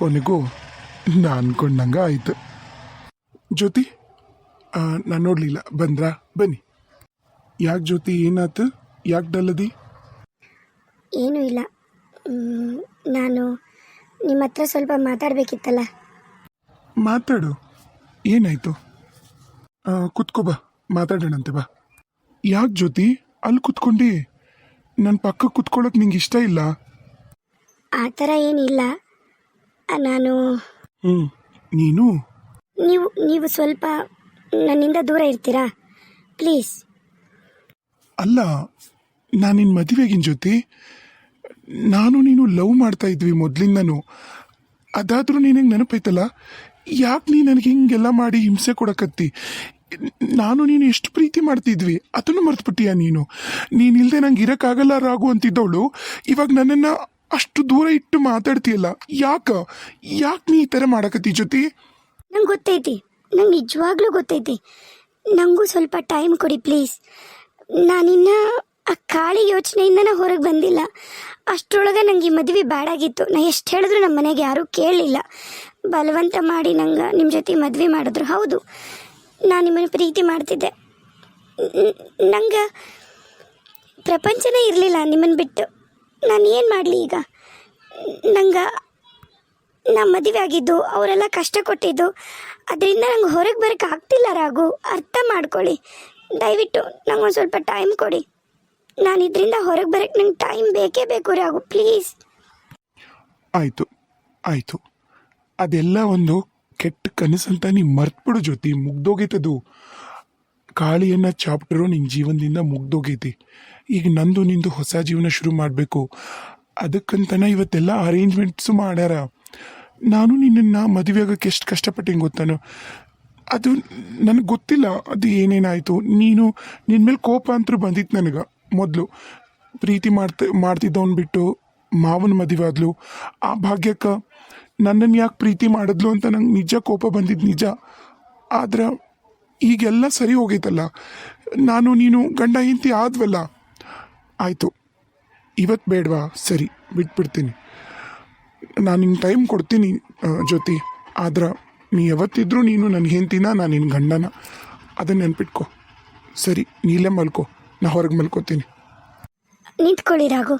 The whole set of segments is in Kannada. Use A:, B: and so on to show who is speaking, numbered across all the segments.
A: ಕೊನೆಗೂ ನಾ ಅನ್ಕೊಂಡಂಗೆ ಆಯಿತು. ಜ್ಯೋತಿ, ನಾನು ನೋಡಲಿಲ್ಲ, ಬಂದ್ರಾ? ಬನ್ನಿ. ಯಾಕೆ ಜ್ಯೋತಿ, ಏನಾಯ್ತು? ಯಾಕೆ ಡಲ್ಲದಿ?
B: ಏನೂ ಇಲ್ಲ. ನಾನು ನಿಮ್ಮ ಹತ್ರ ಸ್ವಲ್ಪ ಮಾತಾಡಬೇಕಿತ್ತಲ್ಲ.
A: ಮಾತಾಡು, ಏನಾಯಿತು? ಕುತ್ಕೋ ಬಾ, ಮಾತಾಡೋಣಂತೆ ಬಾ. ಯಾಕೆ ಜ್ಯೋತಿ ಅಲ್ಲಿ ಕುತ್ಕೊಂಡು? ನನ್ನ ಪಕ್ಕ ಕುತ್ಕೊಳ್ಳೋಕೆ ನಿಂಗೆ ಇಷ್ಟ ಇಲ್ಲ?
B: ಆ ಥರ ಏನಿಲ್ಲ. ನಾನು
A: ನೀನು
B: ನೀವು ಸ್ವಲ್ಪ ನನ್ನಿಂದ ದೂರ ಇರ್ತೀರಾ ಪ್ಲೀಸ್?
A: ಅಲ್ಲ, ನಾನು ನಿನ್ನ ಮದುವೆಗಿನ ಜ್ಯೋತಿ, ನಾನು ನೀನು ಲವ್ ಮಾಡ್ತಾ ಇದ್ವಿ ಮೊದಲಿಂದನೂ. ಅದಾದರೂ ನಿನಗೆ ನೆನಪೈತಲ್ಲ, ಯಾಕೆ ನೀನು ನನಗೆ ಹಿಂಗೆಲ್ಲ ಮಾಡಿ ಹಿಂಸೆ ಕೊಡಕತ್ತಿ? ನಾನು ನೀನು ಎಷ್ಟು ಪ್ರೀತಿ ಮಾಡ್ತಿದ್ವಿ ಅದನ್ನು ಮರ್ತ್ಬಿಟ್ಟಿಯಾ ನೀನು? ನೀನಿಲ್ಲದೆ ನಂಗೆ ಇರೋಕ್ಕಾಗಲ್ಲ ರಾಗು ಅಂತಿದ್ದವಳು ಇವಾಗ ನನ್ನನ್ನು ಅಷ್ಟು ದೂರ ಇಟ್ಟು ಮಾತಾಡ್ತೀಯಲ್ಲ, ಯಾಕೆ ನೀ ಈ ಥರ ಮಾಡಕತ್ತಿ ಜ್ಯೋತಿ?
B: ನಂಗೆ ಗೊತ್ತೈತಿ, ನಂಗೆ ನಿಜವಾಗ್ಲೂ ಗೊತ್ತೈತಿ. ನನಗೂ ಸ್ವಲ್ಪ ಟೈಮ್ ಕೊಡಿ ಪ್ಲೀಸ್. ನಾನಿನ್ನ ಆ ಕಾಳಿ ಯೋಚನೆಯಿಂದನೇ ಹೊರಗೆ ಬಂದಿಲ್ಲ. ಅಷ್ಟರೊಳಗೆ ನಂಗೆ ಈ ಮದುವೆ ಬ್ಯಾಡಾಗಿತ್ತು. ನಾ ಎಷ್ಟು ಹೇಳಿದ್ರು ನಮ್ಮ ಮನೆಗೆ ಯಾರೂ ಕೇಳಲಿಲ್ಲ. ಬಲವಂತ ಮಾಡಿ ನಂಗೆ ನಿಮ್ಮ ಜೊತೆ ಮದುವೆ ಮಾಡಿದ್ರು. ಹೌದು, ನಾನು ನಿಮ್ಮನ್ನು ಪ್ರೀತಿ ಮಾಡ್ತಿದ್ದೆ. ನಂಗೆ ಪ್ರಪಂಚನೇ ಇರಲಿಲ್ಲ ನಿಮ್ಮನ್ನು ಬಿಟ್ಟು. ನಾನು ಏನು ಮಾಡಲಿ ಈಗ? ನಂಗೆ ನಾ ಮದುವೆ ಆಗಿದ್ದು, ಅವರೆಲ್ಲ ಕಷ್ಟ ಕೊಟ್ಟಿದ್ದು, ಅದರಿಂದ ನಂಗೆ ಹೊರಗೆ ಬರೋಕ್ಕೆ ಆಗ್ತಿಲ್ಲ ರಾಘು. ಅರ್ಥ ಮಾಡ್ಕೊಳ್ಳಿ ದಯವಿಟ್ಟು. ನಂಗೆ ಒಂದು ಸ್ವಲ್ಪ ಟೈಮ್ ಕೊಡಿ. ನಾನು ಇದರಿಂದ ಹೊರಗೆ ಬರೋಕ್ಕೆ ನಂಗೆ ಟೈಮ್ ಬೇಕೇ ಬೇಕು ರಾಘು, ಪ್ಲೀಸ್.
A: ಆಯಿತು, ಅದೆಲ್ಲ ಒಂದು ಕೆಟ್ಟ ಕನಸಂತ ನೀವು ಮರ್ತ್ಬಿಡು ಜ್ಯೋತಿ. ಮುಗ್ದೋಗೈತದು. ಕಾಳಿಯನ್ನ ಚಾಪ್ಟರು ನಿನ್ನ ಜೀವನದಿಂದ ಮುಗ್ದೋಗೈತಿ. ಈಗ ನಂದು ನಿಂದು ಹೊಸ ಜೀವನ ಶುರು ಮಾಡಬೇಕು. ಅದಕ್ಕಂತನ ಇವತ್ತೆಲ್ಲ ಅರೇಂಜ್ಮೆಂಟ್ಸು ಮಾಡ್ಯಾರ. ನಾನು ನಿನ್ನನ್ನು ಮದುವೆ ಆಗೋಕ್ಕೆ ಎಷ್ಟು ಕಷ್ಟಪಟ್ಟೆ ಗೊತ್ತಾನು? ಅದು ನನಗೆ ಗೊತ್ತಿಲ್ಲ ಅದು ಏನೇನಾಯಿತು. ನಿನ್ನ ಮೇಲೆ ಕೋಪ ಅಂತೂ ಬಂದಿತ್ತು ನನಗೆ. ಮೊದಲು ಪ್ರೀತಿ ಮಾಡ್ತಿದ್ದವನು ಬಿಟ್ಟು ಮಾವನ ಮದುವೆ ಆದ್ಲು. ಆ ಭಾಗ್ಯಕ್ಕೆ ನನ್ನನ್ನು ಯಾಕೆ ಪ್ರೀತಿ ಮಾಡಿದ್ಲು ಅಂತ ನಂಗೆ ನಿಜ ಕೋಪ ಬಂದಿದ್ದು ನಿಜ. ಆದ್ರೆ ಈಗೆಲ್ಲ ಸರಿ ಹೋಗೈತಲ್ಲ, ನೀನು ಗಂಡ ಹೆಂಡತಿ ಆದ್ವಲ್ಲ. ಆಯಿತು, ಇವತ್ತು ಬೇಡವಾ? ಸರಿ, ಬಿಟ್ಬಿಡ್ತೀನಿ. ನಾನು ನಿಂಗೆ ಟೈಮ್ ಕೊಡ್ತೀನಿ ಜ್ಯೋತಿ. ಆದ್ರೆ ನೀ ಯಾವತ್ತಿದ್ರೂ ನೀನು ನನ್ನ ಹೆಂಡ್ತಿನ, ನಾನು ನಿನ್ನ ಗಂಡನ. ಅದನ್ನು ನೆನ್ಪಿಟ್ಕೊ. ಸರಿ, ನೀಲೇ ಮಲ್ಕೋ, ನಾ ಹೊರಗೆ ಮಲ್ಕೋತೀನಿ.
B: ನಿಂತ್ಕೊಳ್ಳಿ ರಾಘು,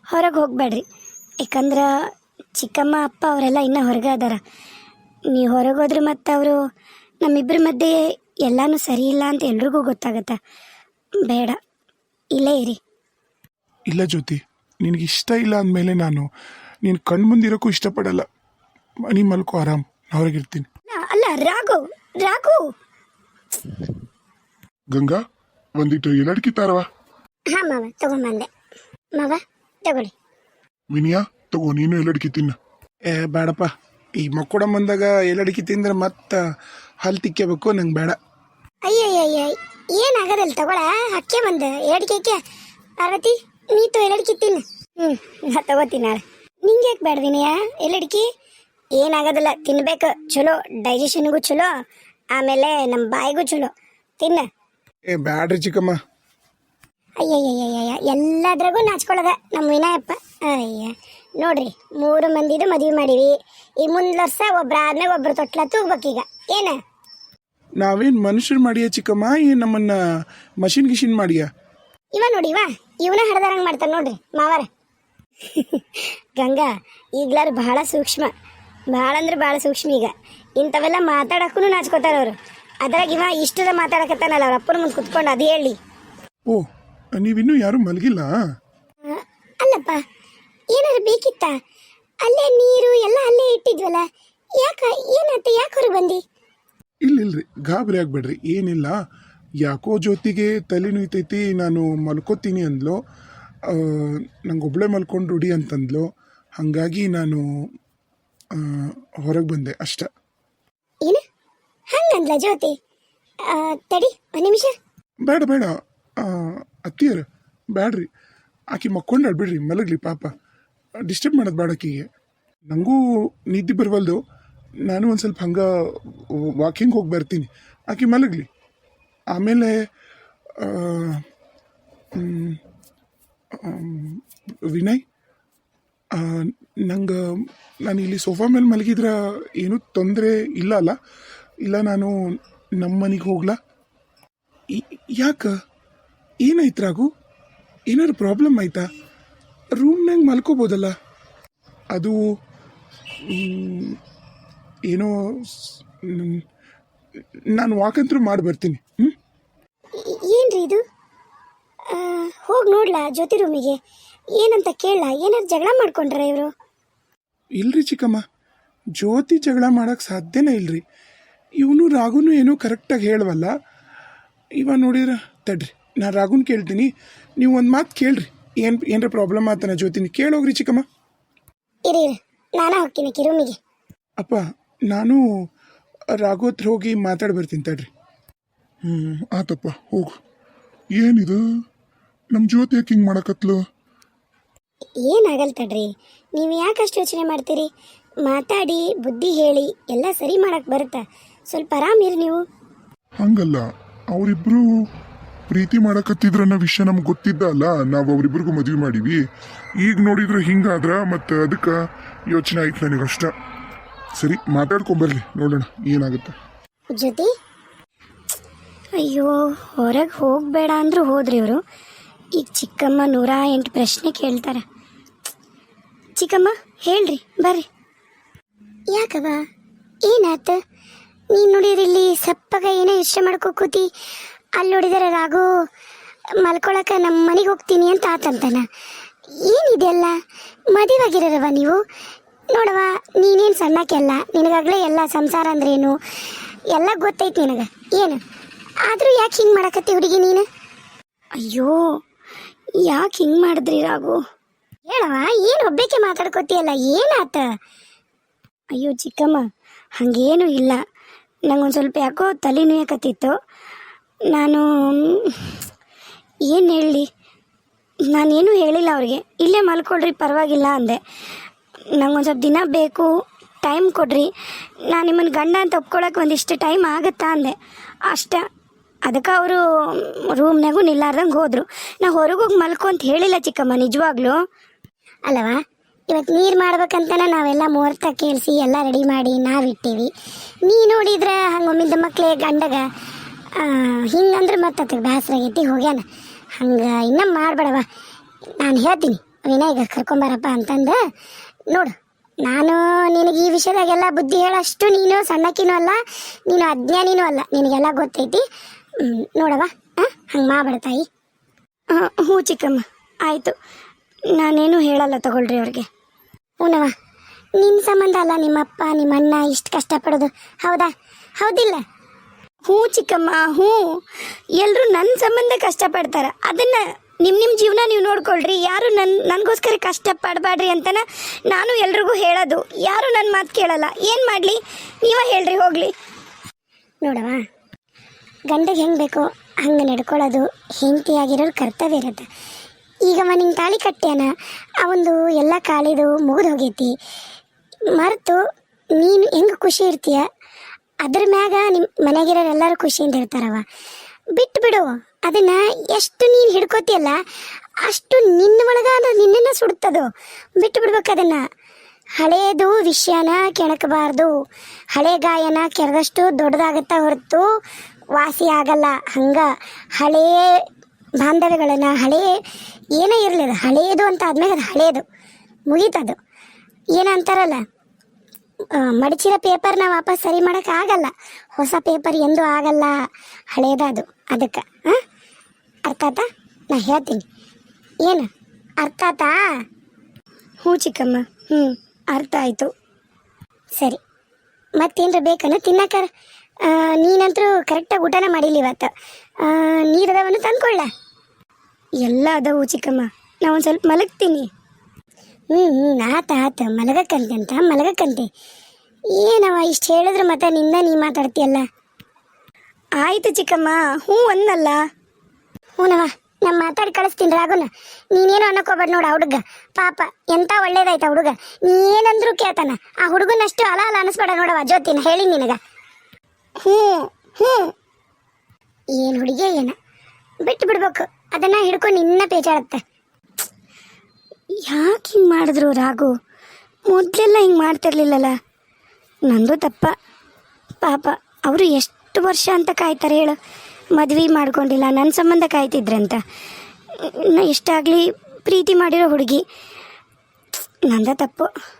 B: ಹೊರಗೆ ಹೋಗಬೇಡ್ರಿ. ಯಾಕಂದ್ರೆ ಚಿಕ್ಕಮ್ಮ ಅಪ್ಪ ಅವರೆಲ್ಲ ಇನ್ನೂ ಹೊರಗೆ ಅದಾರ. ನೀವು ಹೊರಗೆ ಹೋದ್ರೆ ಮತ್ತು ಅವರು ನಮ್ಮಿಬ್ಬರ ಮಧ್ಯೆ ಎಲ್ಲನೂ ಸರಿ ಇಲ್ಲ ಅಂತ ಎಲ್ರಿಗೂ ಗೊತ್ತಾಗತ್ತೆ. ಬೇಡ, ಇಲ್ಲೇ ಇರಿ.
A: ಇಲ್ಲ ಜ್ಯೋತಿ, ನಿನಗಿಷ್ಟ ಇಲ್ಲ ಅಂದಮೇಲೆ ನಾನು ನೀನು ಕಣ್ಣು ಮುಂದಿರೋಕ್ಕೂ ಇಷ್ಟಪಡಲ್ಲ. ನೀ ಮಲ್ಕೋ, ಆರಾಮ್, ನಾ ಹೊರಗಿರ್ತೀನಿ.
B: ಅಲ್ಲ ರಾಘು,
A: ಗಂಗಾ, ಒಂದಿಟ್ಟು ಎಲಡ್ಕಿ ತಾರವಾ?
B: ಹಾಂ ಮಾವ, ತಗೊಂಬಂದೆ. ಮಾವ ತಗೊಳ್ಳಿ.
A: ವಿನಿಯಾ, ತಗೋ ನೀನು ಎಲಡ್ಕಿ ತಿನ್ನ. ಬೇಡಪ್ಪ, ಈ ಮಕ್ಕಳ ಬಂದಾಗ ಎಲಡ್ಕಿ ತಿಂದ್ರೆ ಮತ್ತೆ ಹಲ್ ತಿಕ್ಕಬೇಕು. ನಂಗೆ ಬೇಡ.
B: ಅಯ್ಯಯ್ಯ, ಏನಾಗದಲ್ಲ, ತಗೊಳ. ಹಕ್ಕೆ ಬಂದೆ ಎರಡ್ಕೆ. ಪಾರ್ವತಿ, ನೀತು ಎಲ್ಲಡಿಕೆ ತಿನ್ನು. ನಾ ತಗೋತೀನಿ ನಾಳೆ. ನಿಂಗೆ ಯಾಕೆ ಬೇಡ ವಿನಯ ಎಲ್ಲಡಿಕೆ? ಏನಾಗೋದಿಲ್ಲ, ತಿನ್ಬೇಕು. ಚಲೋ, ಡೈಜೆಷನ್ಗೂ ಚಲೋ, ಆಮೇಲೆ ನಮ್ಮ ಬಾಯಿಗೂ ಚಲೋ. ತಿನ್ನ.
A: ಬ್ಯಾಡ್ರಿ ಚಿಕ್ಕಮ್ಮ.
B: ಅಯ್ಯಯ್ಯಯ್ಯಯ್ಯ, ಎಲ್ಲದ್ರಾಗೂ ನಾಚ್ಕೊಳ್ಳೋದ ನಮ್ಮ ವಿನಯಪ್ಪ. ಅಯ್ಯ ನೋಡ್ರಿ, 3 ಮಂದಿದು ಮದುವೆ ಮಾಡೀವಿ. ಈ ಮುಂದ್ ವರ್ಷ ಒಬ್ರಾದ್ಮೇಲೆ ಒಬ್ರು ತೊಟ್ಲ ತೂಗ್ಬೇಕೀಗ. ಏನ
A: ನಾವೇನು ಮನುಷ್ಯರು ಮಾಡಿಯ ಚಿಕ್ಕಮ್ಮ? ಏನು ನಮ್ಮನ್ನ ಮಷಿನ್ ಗಿಷಿನ್ ಮಾಡಿಯ?
B: ಇವ ನೋಡಿ, ಇವನ ಹಡ್ದಾರಂಗೆ ಮಾಡ್ತಾನೆ ನೋಡ್ರಿ ಮಾವಾರ. ಗಂಗಾ ಈಗ್ಲಾರು ಬಹಳ ಸೂಕ್ಷ್ಮ, ಭಾಳ ಅಂದ್ರೆ ಭಾಳ ಸೂಕ್ಷ್ಮ. ಈಗ ಇಂಥವೆಲ್ಲ ಮಾತಾಡಕ್ಕೂ ನಾಚ್ಕೋತಾರ ಅವರು. ಅದ್ರಾಗ ಇವ ಇಷ್ಟದ ಮಾತಾಡಕತ್ತಾನಲ್ಲ ಅವ್ರ ಅಪ್ಪನ ಮುಂದೆ ಕುತ್ಕೊಂಡು. ಅದು ಹೇಳಿ.
A: ಓ, ನೀವಿನ್ನೂ ಯಾರು ಮಲಗಿಲ್ಲ?
B: ಅಲ್ಲಪ್ಪ, ಏನಾರು ಬೇಕಿತ್ತ? ಅಲ್ಲೇ ನೀರು ಎಲ್ಲ ಅಲ್ಲೇ ಇಟ್ಟಿದ್ವಲ್ಲ, ಏನಾಯ್ತು? ಯಾಕೆ ಹೊರಗೆ ಬಂದಿ?
A: ಇಲ್ರಿ, ಗಾಬರಿ ಆಗ್ಬೇಡ್ರಿ, ಏನಿಲ್ಲ. ಯಾಕೋ ಜ್ಯೋತಿಗೆ ತಲೆ ನುಯ್ತೈತಿ, ನಾನು ಮಲ್ಕೋತೀನಿ ಅಂದ್ಲು. ನಂಗೆ ಒಬ್ಳೆ ಮಲ್ಕೊಂಡು ರೂಢಿ ಅಂತಂದ್ಲು. ಹಾಗಾಗಿ ನಾನು ಹೊರಗೆ ಬಂದೆ ಅಷ್ಟ.
B: ಏನು ಹಂಗಂದ್ಲ ಜ್ಯೋತಿ? ತಡಿ ಒಂದು ನಿಮಿಷ.
A: ಬೇಡ ಅತ್ತಿಯರು ಬ್ಯಾಡ್ರಿ, ಆಕೆ ಮಕ್ಕೊಂಡು ಆಡ್ಬಿಡ್ರಿ, ಮಲಗ್ಲಿ ಪಾಪ. ಡಿಸ್ಟರ್ಬ್ ಮಾಡೋದು ಬೇಡ ಆಕಿಗೆ. ನನಗೂ ನಿದ್ದೆ ಬರವಲ್ದು. ನಾನು ಒಂದು ಸ್ವಲ್ಪ ಹಂಗೆ ವಾಕಿಂಗ್ ಹೋಗಿ ಬರ್ತೀನಿ, ಆಕೆ ಮಲಗಲಿ. ಆಮೇಲೆ ವಿನಯ್, ನಂಗೆ ನಾನು ಇಲ್ಲಿ ಸೋಫಾ ಮೇಲೆ ಮಲಗಿದ್ರೆ ಏನೂ ತೊಂದರೆ ಇಲ್ಲ ಅಲ್ಲ? ಇಲ್ಲ ನಾನು ನಮ್ಮ ಮನೆಗೆ ಹೋಗ್ಲಾ? ಯಾಕೆ ಏನಾಯ್ತು ರಾಘು? ಏನಾದ್ರು ಪ್ರಾಬ್ಲಮ್ ಆಯ್ತಾ? ರೂಮ್ನಾಗ ಮಲ್ಕೋಬೋದಲ್ಲ? ಅದು ಏನೋ ನಾನು ವಾಕಂತರೂ ಮಾಡಿ ಬರ್ತೀನಿ.
B: ಏನ್ರಿ ಇದು? ಹೋಗಿ ನೋಡ್ಲಾ ಜ್ಯೋತಿ ರೂಮಿಗೆ? ಏನಂತ ಕೇಳ? ಏನಾದ್ರು ಜಗಳ ಮಾಡ್ಕೊಂಡ್ರ ಇವರು?
A: ಇಲ್ರಿ ಚಿಕ್ಕಮ್ಮ, ಜ್ಯೋತಿ ಜಗಳ ಮಾಡೋಕ್ಕೆ ಸಾಧ್ಯನೇ ಇಲ್ರಿ. ಇವನು ರಾಘುನು ಏನೋ ಕರೆಕ್ಟಾಗಿ ಹೇಳವಲ್ಲ. ಇವ ನೋಡಿದ್ರೆ ತಡ್ರಿ, ನಾನು ರಾಘುನ್ ಕೇಳ್ತೀನಿ. ನೀವು ಒಂದು ಮಾತು ಕೇಳ್ರಿ, ಏನರ ಪ್ರಾಬ್ಲಮ್ ಆತನ ಜ್ಯೋತಿನಿ ಕೇಳೋಗ್ರಿ ಚಿಕ್ಕಮ್ಮ.
B: ಇರಿ ನಾನು ಹೋಗ್ತೀನಿ ರೂಮಿಗೆ.
A: ಅಪ್ಪ, ನಾನು ರಾಘು ಹತ್ರ ಹೋಗಿ ಮಾತಾಡಿ ಬರ್ತೀನಿ ತಡ್ರಿ.
C: ಆತಪ್ಪ, ಹೋಗು. ಏನಿದು ನಮ್ಮ ಜ್ಯೋತಿ ಯಾಕೆ ಹಿಂಗೆ ಮಾಡಕತ್ಲು?
B: ಏನಾಗಲ್ಲ ತಡ್ರಿ, ನೀವು ಯಾಕಷ್ಟು ಯೋಚನೆ ಮಾಡ್ತೀರಿ? ಮಾತಾಡಿ ಬುದ್ಧಿ ಹೇಳಿ ಎಲ್ಲ ಸರಿ ಮಾಡಕ್ಕೆ ಬರುತ್ತಾ? ಸ್ವಲ್ಪ ಆರಾಮಿರಿ ನೀವು.
C: ಹಂಗಲ್ಲ, ಅವರಿಬ್ರು ಪ್ರೀತಿ ಮಾಡಕತ್ತಿದ್ರ ಅನ್ನೋ ವಿಷಯ ನಮ್ಗೆ ಗೊತ್ತಿದ್ದ ಅಲ್ಲ. ನಾವು ಅವರಿಬ್ರಿಗೂ ಮದುವೆ ಮಾಡೀವಿ. ಈಗ ನೋಡಿದ್ರೆ ಹಿಂಗಾದ್ರ ಮತ್ತೆ ಅದಕ್ಕೆ ಯೋಚನೆ ಆಯ್ತು ನನಗಷ್ಟ. ಸರಿ, ಮಾತಾಡ್ಕೊಂಬರ್ಲಿ, ನೋಡೋಣ ಏನಾಗುತ್ತೆ.
B: ಜ್ಯೋತಿ, ಅಯ್ಯೋ ಹೊರಗೆ ಹೋಗಬೇಡ ಅಂದರೂ ಹೋದ್ರಿ ಇವರು. ಈಗ ಚಿಕ್ಕಮ್ಮ 108 ಪ್ರಶ್ನೆ ಕೇಳ್ತಾರೆ. ಚಿಕ್ಕಮ್ಮ ಹೇಳ್ರಿ, ಬರ್ರಿ. ಯಾಕವ ಏನಾತ? ನೀನು ನೋಡಿರಿ ಇಲ್ಲಿ ಸಪ್ಪಗ ಏನೋ ಯೋಚನೆ ಮಾಡ್ಕೋ ಕೂತಿ. ಅಲ್ಲಿ ನೋಡಿದರೆ ರಾಘು ಮಲ್ಕೊಳಕ್ಕೆ ನಮ್ಮ ಮನೆಗೆ ಹೋಗ್ತೀನಿ ಅಂತ ಆತಂತಾನ. ಏನಿದೆಲ್ಲ? ಮದುವೆಯಾಗಿರವ ನೀವು? ನೋಡವ, ನೀನೇನು ಸಣ್ಣಕ್ಕೆಲ್ಲ, ನಿನಗಾಗಲೇ ಎಲ್ಲ ಸಂಸಾರ ಅಂದ್ರೇನು ಎಲ್ಲ ಗೊತ್ತೈತಿ ನಿನಗೆ. ಏನು ಆದರೂ ಯಾಕೆ ಹಿಂಗೆ ಮಾಡಕತ್ತಿ ಹುಡುಗಿ ನೀನು? ಅಯ್ಯೋ, ಯಾಕೆ ಹಿಂಗೆ ಮಾಡಿದ್ರಿ ರಾಘು? ಹೇಳವ, ಏನು ಒಬ್ಬೇಕೆ ಮಾತಾಡ್ಕೋತಿಯಲ್ಲ, ಏನಾತ? ಅಯ್ಯೋ ಚಿಕ್ಕಮ್ಮ, ಹಾಗೇನೂ ಇಲ್ಲ. ನಂಗೊಂದು ಸ್ವಲ್ಪ ಯಾಕೋ ತಲೆ ನುಯ್ಯಕತ್ತಿತ್ತು. ನಾನು ಏನು ಹೇಳಲಿ, ನಾನೇನು ಹೇಳಿಲ್ಲ ಅವ್ರಿಗೆ. ಇಲ್ಲೇ ಮಲ್ಕೊಳ್ರಿ ಪರವಾಗಿಲ್ಲ ಅಂದೆ. ನಂಗೊಂದು ಸ್ವಲ್ಪ ದಿನ ಬೇಕು, ಟೈಮ್ ಕೊಡ್ರಿ, ನಾನು ನಿಮ್ಮನ್ನು ಗಂಡ ಅಂತ ಒಪ್ಕೊಳಕ್ಕೆ ಒಂದಿಷ್ಟು ಟೈಮ್ ಆಗುತ್ತಾ ಅಂದೆ ಅಷ್ಟೇ. ಅದಕ್ಕೆ ಅವರು ರೂಮ್ನಾಗೂ ನಿಲ್ಲಾರ್ದಂಗೆ ಹೋದರು. ನಾ ಹೊರಗೆ ಹೋಗಿ ಮಲ್ಕೊ ಅಂತ ಹೇಳಿಲ್ಲ ಚಿಕ್ಕಮ್ಮ, ನಿಜವಾಗ್ಲೂ. ಅಲ್ಲವಾ, ಇವತ್ತು ನೀರು ಮಾಡ್ಬೇಕಂತನ ನಾವೆಲ್ಲ ಮುಹೂರ್ತ ಕೇಳಿಸಿ ಎಲ್ಲ ರೆಡಿ ಮಾಡಿ ನಾವಿಟ್ಟೀವಿ. ನೀ ನೋಡಿದ್ರೆ ಹಂಗೆ ಒಮ್ಮಿದ್ದ ಮಕ್ಕಳೇ ಗಂಡಗ ಹಿಂಗಂದ್ರೆ ಮತ್ತೆ ಅದಕ್ಕೆ ಬೇಸರ ಆಗೈತಿ ಹೋಗ್ಯಾನ. ಹಂಗೆ ಇನ್ನೂ ಮಾಡಬೇಡವ, ನಾನು ಹೇಳ್ತೀನಿ ವಿನಯ್ಗೆ ಕರ್ಕೊಂಬರಪ್ಪ ಅಂತಂದು. ನೋಡು, ನಾನು ನಿನಗೆ ಈ ವಿಷಯದಾಗೆಲ್ಲ ಬುದ್ಧಿ ಹೇಳೋಷ್ಟು ನೀನು ಸಣ್ಣಕ್ಕಿನೂ ಅಲ್ಲ, ನೀನು ಅಜ್ಞಾನಿನೂ ಅಲ್ಲ, ನಿನಗೆಲ್ಲ ಗೊತ್ತೈತಿ. ನೋಡವ, ಹಂಗೆ ಮಾಡಬೇಡ ತಾಯಿ. ಹ್ಞೂ ಚಿಕ್ಕಮ್ಮ, ಆಯಿತು, ನಾನೇನು ಹೇಳಲ್ಲ ತಗೊಳ್ರಿ ಅವ್ರಿಗೆ. ಹ್ಞೂನವ, ನಿನ್ನ ಸಂಬಂಧ ಅಲ್ಲ ನಿಮ್ಮಪ್ಪ ನಿಮ್ಮ ಅಣ್ಣ ಇಷ್ಟು ಕಷ್ಟಪಡೋದು, ಹೌದಾ? ಹೌದಿಲ್ಲ? ಹ್ಞೂ ಚಿಕ್ಕಮ್ಮ, ಹ್ಞೂ, ಎಲ್ಲರೂ ನನ್ನ ಸಂಬಂಧ ಕಷ್ಟಪಡ್ತಾರೆ. ಅದನ್ನು ನಿಮ್ಮ ಜೀವನ ನೀವು ನೋಡ್ಕೊಳ್ರಿ. ಯಾರು ನನಗೋಸ್ಕರ ಕಷ್ಟಪಡಬೇಡ್ರಿ ಅಂತನ ನಾನು ಎಲ್ರಿಗೂ ಹೇಳೋದು. ಯಾರು ನನ್ನ ಮಾತು ಕೇಳಲ್ಲ. ಏನು ಮಾಡಲಿ, ನೀವೇ ಹೇಳ್ರಿ ಹೋಗಲಿ. ನೋಡವ, ಗಂಡಗೆ ಹೆಂಗೆ ಬೇಕೋ ಹಂಗೆ ನಡ್ಕೊಳ್ಳೋದು ಹೆಂಡತಿಯಾಗಿರೋರು ಕರ್ತವ್ಯ ಇರುತ್ತೆ. ಈಗವ ನಿಂಗೆ ತಾಳಿ ಕಟ್ಟ್ಯಾನ, ಅವಂದು ಎಲ್ಲ ಕಾಳಿದು ಮುಗಿದು ಹೋಗೈತಿ. ಮರೆತು ನೀನು ಹೆಂಗೆ ಖುಷಿ ಇರ್ತೀಯ ಅದ್ರ ಮ್ಯಾಗ ನಿಮ್ಮ ಮನೆಗಿರೋರು ಎಲ್ಲರೂ ಖುಷಿಯಿಂದ ಇರ್ತಾರವ. ಬಿಟ್ಟು ಬಿಡು ಅದನ್ನು. ಎಷ್ಟು ನೀನು ಹಿಡ್ಕೋತಿಯಲ್ಲ ಅಷ್ಟು ನಿನ್ನ ಒಳಗೆ ಅದು ನಿನ್ನನ್ನು ಸುಡ್ತದು. ಬಿಟ್ಟು ಬಿಡ್ಬೇಕು ಅದನ್ನು. ಹಳೆಯದು ವಿಷಯನ ಕೆಣಕಬಾರ್ದು. ಹಳೆ ಗಾಯನ ಕೆರೆದಷ್ಟು ದೊಡ್ಡದಾಗುತ್ತಾ ಹೊರತು ವಾಸಿ ಆಗಲ್ಲ. ಹಂಗೆ ಹಳೆಯ ಬಾಂಧವ್ಯಗಳನ್ನು, ಹಳೆಯ ಏನೇ ಇರಲಿ, ಅದು ಹಳೆಯದು ಅಂತ ಆದ್ಮೇಲೆ ಅದು ಹಳೆಯದು ಮುಗೀತದು. ಏನಂತಾರಲ್ಲ, ಮಡಚಿರೋ ಪೇಪರ್ನ ವಾಪಸ್ ಸರಿ ಮಾಡೋಕೆ ಆಗಲ್ಲ. ಹೊಸ ಪೇಪರ್ ಎಂದೂ ಆಗಲ್ಲ, ಹಳೇದದು. ಅದಕ್ಕೆ ಅರ್ಥ ಆತಾ? ನಾ ಹೇಳ್ತೀನಿ. ಏನು ಅರ್ಥ ಆತಾ? ಹ್ಞೂ ಚಿಕ್ಕಮ್ಮ, ಹ್ಞೂ ಅರ್ಥ ಆಯಿತು. ಸರಿ, ಮತ್ತೇನ್ರ ಬೇಕನ್ನ ತಿನ್ನಕ್ಕಾರ? ನೀನಂತರೂ ಕರೆಕ್ಟಾಗಿ ಊಟನ ಮಾಡಿಲ್ಲ ಇವತ್ತು. ನೀರದವನ್ನು ತಂದ್ಕೊಳ್ಳ? ಎಲ್ಲ ಅದಾವು ಚಿಕ್ಕಮ್ಮ, ನಾ ಒಂದು ಸ್ವಲ್ಪ ಮಲಗ್ತೀನಿ. ಆತ ಮಲಗಕ್ಕಂತೆ. ಏನವ ಇಷ್ಟು ಹೇಳಿದ್ರೆ ಮತ್ತೆ ನೀ ಮಾತಾಡ್ತೀಯಲ್ಲ. ಆಯಿತು ಚಿಕ್ಕಮ್ಮ, ಹ್ಞೂ ಅನ್ನಲ್ಲ. ಹ್ಞೂನವ, ನಾನು ಮಾತಾಡಿ ಕಳಿಸ್ತೀನಿ ರಾಘುನ. ನೀನೇನು ಅನ್ನಕೋಬೇಡ ನೋಡು. ಆ ಹುಡುಗ ಪಾಪ ಎಂಥ ಒಳ್ಳೇದಾಯ್ತು ಆ ಹುಡುಗ. ನೀನಂದ್ರೂ ಕೇಳ್ತಾನ. ಆ ಹುಡುಗನಷ್ಟು ಅಲ ಅನಿಸ್ಬೇಡ ನೋಡವ ಜ್ಯೋತಿನ, ಹೇಳಿ ನಿನಗ. ಹ್ಞೂ ಏನು ಹುಡುಗಿ ಏನ, ಬಿಟ್ಟು ಬಿಡ್ಬೇಕು ಅದನ್ನು ಹಿಡ್ಕೊಂಡು ನಿನ್ನ ಪೇಚಾಡುತ್ತೆ. ಯಾಕೆ ಹಿಂಗೆ ಮಾಡಿದ್ರು ರಾಘು? ಮೊದಲೆಲ್ಲ ಹಿಂಗೆ ಮಾಡ್ತಿರ್ಲಿಲ್ಲಲ್ಲ. ನಂದು ತಪ್ಪ. ಪಾಪ ಅವರು ಎಷ್ಟು ವರ್ಷ ಅಂತ ಕಾಯ್ತಾರೆ ಹೇಳು. ಮದುವೆ ಮಾಡ್ಕೊಂಡಿಲ್ಲ, ನನ್ನ ಸಂಬಂಧ ಕಾಯ್ತಿದ್ರಂತ. ಎಷ್ಟಾಗಲಿ ಪ್ರೀತಿ ಮಾಡಿರೋ ಹುಡುಗಿ. ನಂದ ತಪ್ಪು.